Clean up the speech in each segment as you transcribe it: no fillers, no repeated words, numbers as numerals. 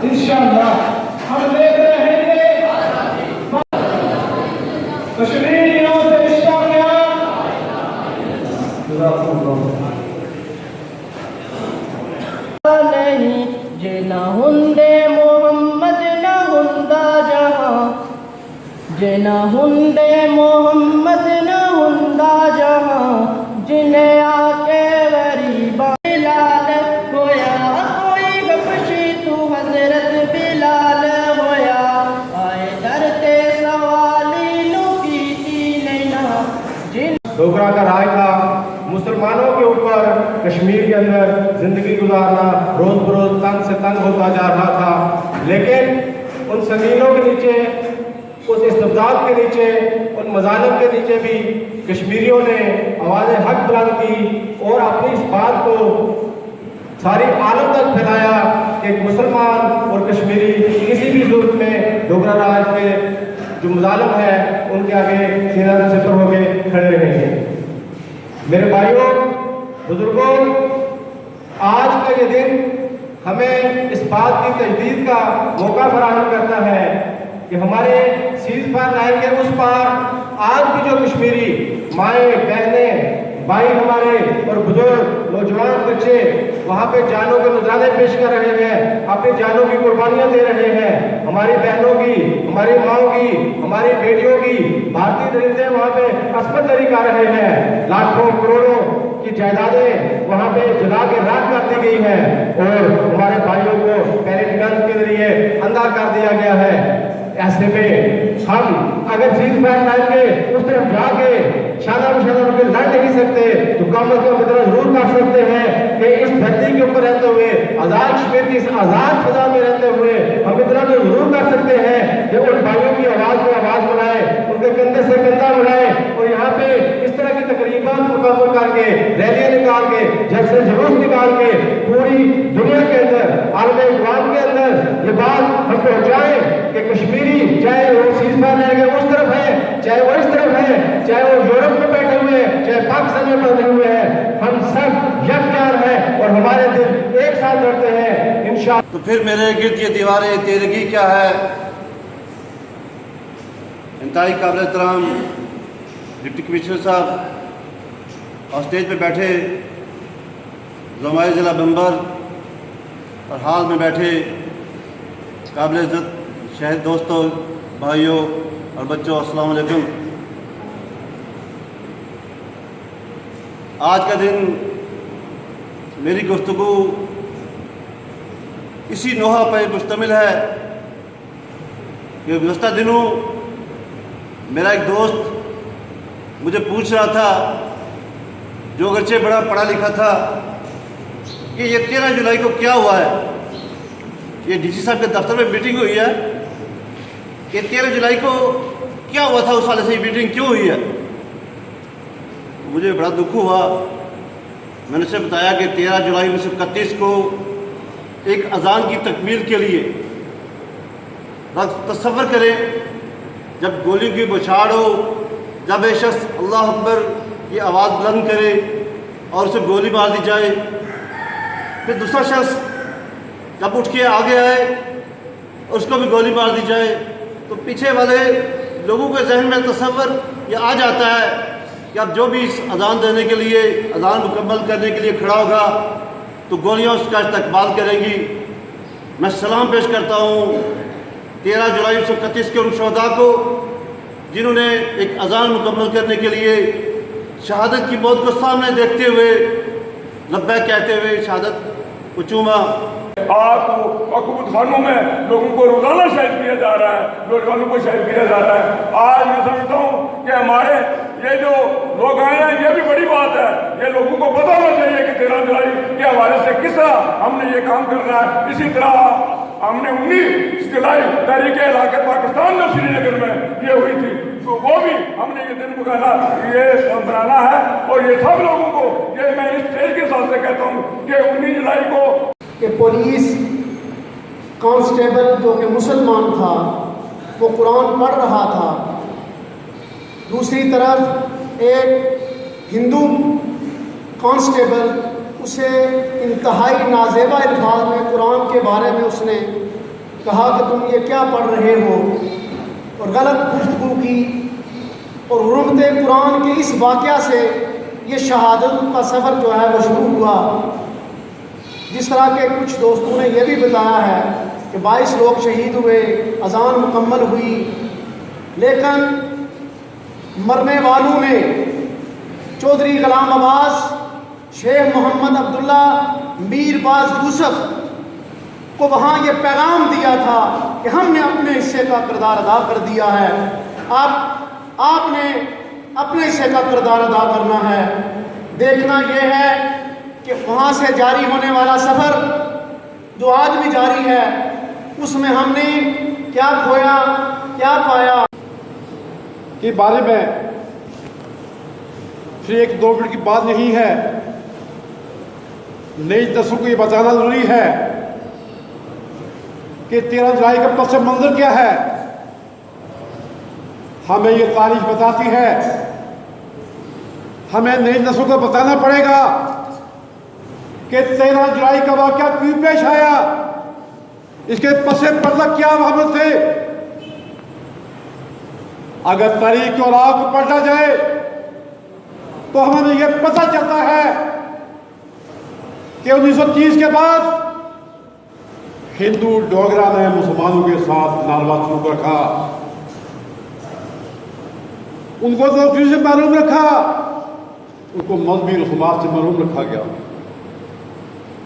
इंशाअल्लाह हम लेते रहेंगे कश्मीरियों से रिश्ता क्या नहीं जे ना हुंदे मोहम्मद ना हुंदा जहां जे ना हुंदे मोहम्मद ना हुंदा जहां जिन्हें आके गरीबा बिलाल होया कोई बख्शी तू हजरत बिलाल होया आए डरते सवाली नु कीती नैना जिन डोगरा का राज था मुसलमानों के ऊपर कश्मीर के अंदर जिंदगी गुजारना रोज बरोज तंग से तंग होता जा रहा था, लेकिन उन संगीनों के नीचे, उस इस्तिबदाद के नीचे, उन मजालिम के नीचे भी कश्मीरियों ने आवाज़ हक बुलंद की और अपनी इस बात को सारी आलम तक फैलाया कि मुसलमान और कश्मीरी किसी भी सूरत में डोगरा राज के जो मुजालिम है उनके आगे सीना सितर होकर खड़े रहेंगे। मेरे भाइयों बुजुर्गों, आज का ये दिन हमें इस बात की तजदीद का मौका फराहम करता है कि हमारे सीज फायर लाइन के उस पार आज भी जो कश्मीरी माएँ बहनें भाई हमारे और बुजुर्ग नौजवान बच्चे वहाँ पे जानों के नजराने पेश कर रहे हैं, अपनी जानों की कुर्बानियां दे रहे हैं, हमारी बहनों की, हमारी माओ की, हमारी बेटियों की भारतीय दरिंदे वहाँ पे अस्मत दरी कर रहे हैं। लाखों करोड़ों की जायदादें वहाँ पे जला के राख कर दी गई है और हमारे भाइयों को पैलेट गन के जरिए अंधा कर दिया गया है। ऐसे में हम अगर सीज फायर लाइन के उस तरफ जाके शाना के लड़ नहीं सकते तो कम अज कम इतना जरूर कर सकते हैं कि इस धरती के ऊपर रहते हुए आजाद कश्मीर की इस आजाद फजा में रहते हुए हम इतना तो जरूर कर सकते हैं कि उन भाइयों की आवाज को आवाज बनाए, उनके कंधे से कंधा बनाए और यहाँ पे इस तरह की तकरीबात मुकम्मल करके रैलियां निकाल के जलसे जुलूस निकाल के पूरी दुनिया के अंदर आलम इस्लाम के अंदर ये बात हम पहुंचाएं कि कश्मीरी चाहे वो सीज फायर लाइन के उस तरफ है, चाहे वो इस तरफ है, चाहे वो यूरोप में बैठे हुए हैं, चाहे पाकिस्तान में बैठे हुए हैं, हम सब यकजान हैं और हमारे दिल एक साथ लड़ते हैं इंशाअल्लाह। तो फिर मेरे गिर्द ये दीवारें तेरगी क्या है। इंतहाई काबिल एहतराम डिप्टी कमिश्नर साहब और स्टेज पे बैठे ज़माई ज़िला मेंबर और हाल में बैठे काबिल इज़्ज़त शहीद दोस्तों, भाइयों और बच्चों, अस्सलाम वालेकुम। आज का दिन मेरी गुफ्तगू इसी नोहा पर मुश्तमिल है कि गुज़श्ता दिनों मेरा एक दोस्त मुझे पूछ रहा था, जो अगरचे बड़ा पढ़ा लिखा था, कि ये 13 जुलाई को क्या हुआ है। ये डीसी साहब के दफ्तर में मीटिंग हुई है कि 13 जुलाई को क्या हुआ था, उस वाले से मीटिंग क्यों हुई है। मुझे बड़ा दुख हुआ। मैंने उसे बताया कि 13 जुलाई 1931 को एक अजान की तकमील के लिए तसव्वुर करें, जब गोली की बौछार हो, जब एक शख्स अल्लाह अकबर की आवाज़ बुलंद करे और उसे गोली मार दी जाए, फिर दूसरा शख्स जब उठ के आगे आए उसको भी गोली मार दी जाए, तो पीछे वाले लोगों के जहन में तसव्वुर ये आ जाता है कि अब जो भी इस अजान देने के लिए, अजान मुकम्मल करने के लिए खड़ा होगा तो गोलियां उसका इस्तकबाल करेंगी। मैं सलाम पेश करता हूँ 13 जुलाई 1931 के उन शहदा को जिन्होंने एक अजान मुकम्मल करने के लिए शहादत की मौत को सामने देखते हुए लब्बैक कहते हुए शहादत उचूमा आज तो अकूबत खानों में लोगों को रोजाना शहीद किया जा रहा है, नौजवानों को शहीद किया जा रहा है। आज मैं समझता हूँ कि हमारे ये जो लोग आए हैं ये भी बड़ी बात है। ये लोगों को पता होना चाहिए कि 13 जुलाई के हवाले से किस तरह हमने ये काम करना है। इसी तरह हमने 19 जुलाई तहरीक इलाके पाकिस्तान जो श्रीनगर में ये हुई थी, तो वो भी हमने ये दिन बनाना है। और ये सब लोगों को ये मैं इस स्टेज के साथ से कहता हूँ कि 19 जुलाई को कि पुलिस कांस्टेबल जो कि मुसलमान था वो कुरान पढ़ रहा था, दूसरी तरफ एक हिंदू कांस्टेबल उसे इंतहाई नाजेबा अल्फाज में कुरान के बारे में उसने कहा कि तुम ये क्या पढ़ रहे हो, और गलत गुफ्तगू की। और हुर्मत कुरान के इस वाक़या से ये शहादत का सफ़र जो है वो शुरू हुआ। जिस तरह के कुछ दोस्तों ने यह भी बताया है कि 22 लोग शहीद हुए, अजान मुकम्मल हुई, लेकिन मरने वालों में चौधरी गुलाम अब्बास, शेख मोहम्मद अब्दुल्ला, मीर बाज यूसुफ को वहाँ ये पैगाम दिया था कि हमने अपने हिस्से का किरदार अदा कर दिया है, आपने अपने हिस्से का किरदार अदा करना है। देखना यह है कि वहाँ से जारी होने वाला सफ़र जो आज भी जारी है उसमें हमने क्या खोया क्या पाया के बारे में फिर 1-2 मिनट की बात नहीं है। नई नस्ल को ये बताना जरूरी है कि 13 जुलाई का पस मंजर क्या है। हमें ये तारीख बताती है, हमें नई नस्ल को बताना पड़ेगा कि 13 जुलाई का वाक़या क्यों पेश आया, इसके पसे पर्दा क्या वहां थे। अगर तारीख और आग को पलटा जाए तो हमें यह पता चलता है कि 1930 के बाद हिंदू डोगरा ने मुसलमानों के साथ नारवा शुरू रखा, उनको नौकरी से महरूम रखा, उनको मजहबी रसूमात से महरूम रखा गया।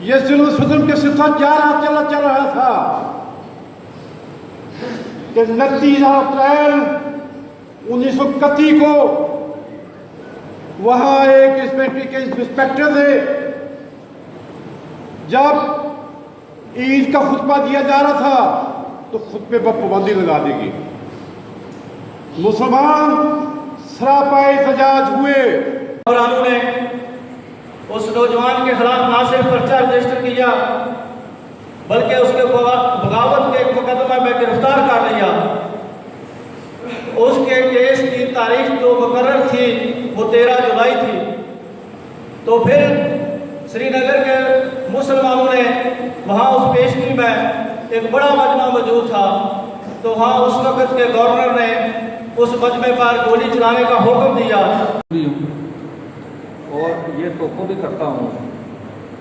यह जुल्म के सिलसिला चल रहा था कि 29 अप्रैल 1931 को वहाँ एक इंस्पेक्टर थे, जब ईद का खुतबा दिया जा रहा था तो खुतबे पर पाबंदी लगा देगी। मुसलमान सरापाए सजाज हुए और उन्होंने उस नौजवान के खिलाफ ना सिर्फ पर्चा रजिस्टर किया बल्कि उसके बगावत के एक मुकदमा में गिरफ्तार कर लिया। उसके केस की तारीख जो मुकर्रर थी वो 13 जुलाई थी। तो फिर श्रीनगर के मुसलमानों ने वहाँ उस पेशगी में एक बड़ा मजमा मौजूद था, तो वहाँ उस वक़्त के गवर्नर ने उस मजमे पर गोली चलाने का हुक्म दिया। और ये तोक़ो भी करता हूँ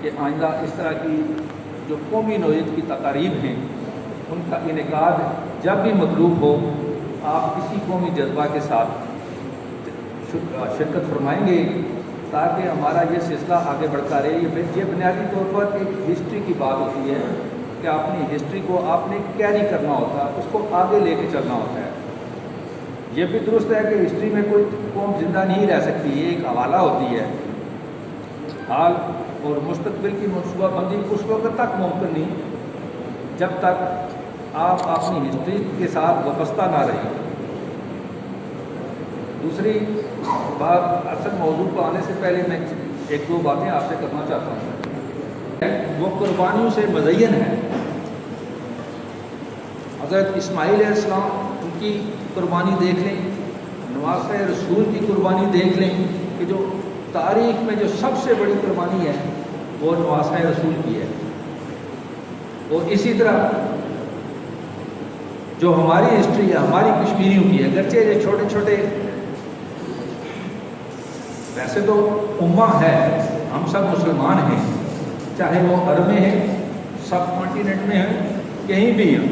कि आइंदा इस तरह की जो कौमी नौयत की तकारीब हैं उनका इनेकाद जब भी मतलूब हो आप किसी कौमी जज्बा के साथ शिरकत फरमाएंगे ताकि हमारा ये सिलसिला आगे बढ़ता रहे। ये बुनियादी तौर पर एक हिस्ट्री की बात होती है कि अपनी हिस्ट्री को आपने कैरी करना होता है, उसको आगे लेके चलना होता है। ये भी दुरुस्त है कि हिस्ट्री में कोई कौम जिंदा नहीं रह सकती, ये एक हवाला होती है। हाल और मुस्तकबिल की मनसूबाबंदी उस वक्त तक मुमकिन नहीं जब तक आप अपनी हिस्ट्री के साथ वाबस्ता ना रहें। दूसरी बात, असल मौजूद पर आने से पहले मैं 1-2 बातें आपसे करना चाहता हूँ। वो कुर्बानियों से मज़य्यन है। हज़रत इस्माईल अलैहिस्सलाम उनकी कुर्बानी देख लें, नवासे रसूल की कुर्बानी देख लें कि जो तारीख़ में जो सबसे बड़ी कुर्बानी है वो नवासे रसूल की है। और इसी तरह जो हमारी हिस्ट्री है हमारी कश्मीरियों की है, अगरचे ये छोटे छोटे वैसे तो उम्मा है, हम सब मुसलमान हैं, चाहे वो अरब में हैं, सब कॉन्टिनेंट में हैं, कहीं भी हैं।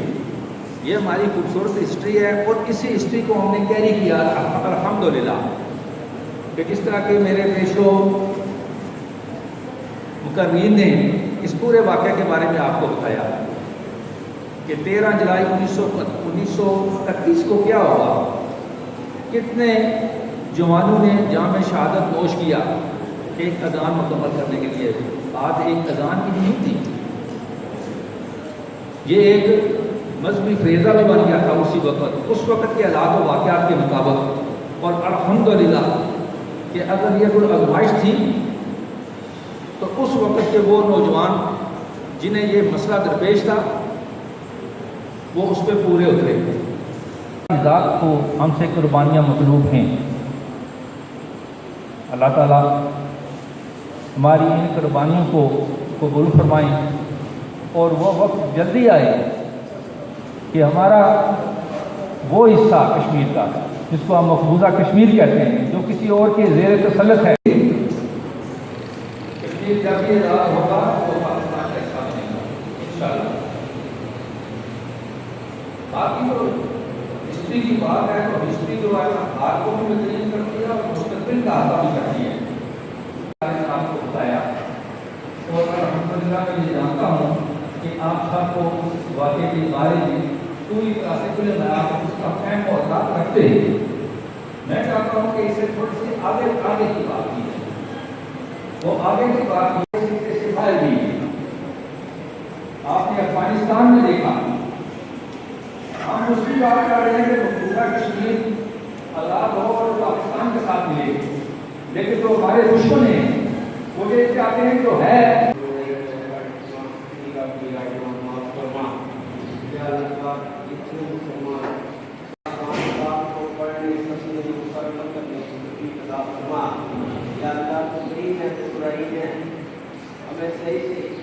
ये हमारी खूबसूरत हिस्ट्री है और इसी हिस्ट्री को हमने कैरी किया अल्हम्दुलिल्लाह। कि किस तरह के मेरे पेशो मुकर्रीन ने इस पूरे वाक़े के बारे में आपको बताया कि 13 जुलाई 1931 को क्या हुआ, कितने जवानों ने जाम शहादत नोश किया एक अजान मुकम्मल करने के लिए। आज एक अजान की नींव थी, ये एक मजहबी फ्रेज़ा भी बन गया था उस वक़्त के हालात व वाक़यात के मुताबिक। और अल्हम्दुलिल्लाह कि अगर ये कोई आजमाइश थी तो उस वक़्त के वो नौजवान जिन्हें ये मसला दरपेश था वो उस पर पूरे उतरे। ज़ात को हमसे कुर्बानियाँ मतलूब हैं। अल्लाह ताला हमारी इन कुर्बानियों को कबूल फरमाएं और वो वक्त जल्दी आए कि हमारा वो हिस्सा कश्मीर का जिसको हम मकबूजा कश्मीर कहते हैं, जो किसी और के ज़ेर तसल्लुत है, कश्मीर जब ये आज़ाद होगा तो पाकिस्तान का हिस्सा बनेगा इंशाअल्लाह। बाकी तो हिस्ट्री की बात है तो हिस्ट्री जो है हाल को भी मुतय्यन करती है और मुस्तक़बिल का अता भी करती है। आपको बताया और अल्हम्दुलिल्लाह मैं ये जानता हूँ कि आप सबको वाक़े के बारे में पूरी तरह से खुले मैं आप उसका फहम और बात रखते हैं। मैं चाहता हूँ कि इसे थोड़ी सी आगे की बात की है, वो आगे की बात से बाहर भी। आपने अफगानिस्तान में देखा, हम उसकी बात कर रहे हैं कि मकबूजा कश्मीर आज़ाद हो और पाकिस्तान के साथ मिले, लेकिन जो हमारे दुश्मन हैं वो ये चाहते हैं जो है हमें सही से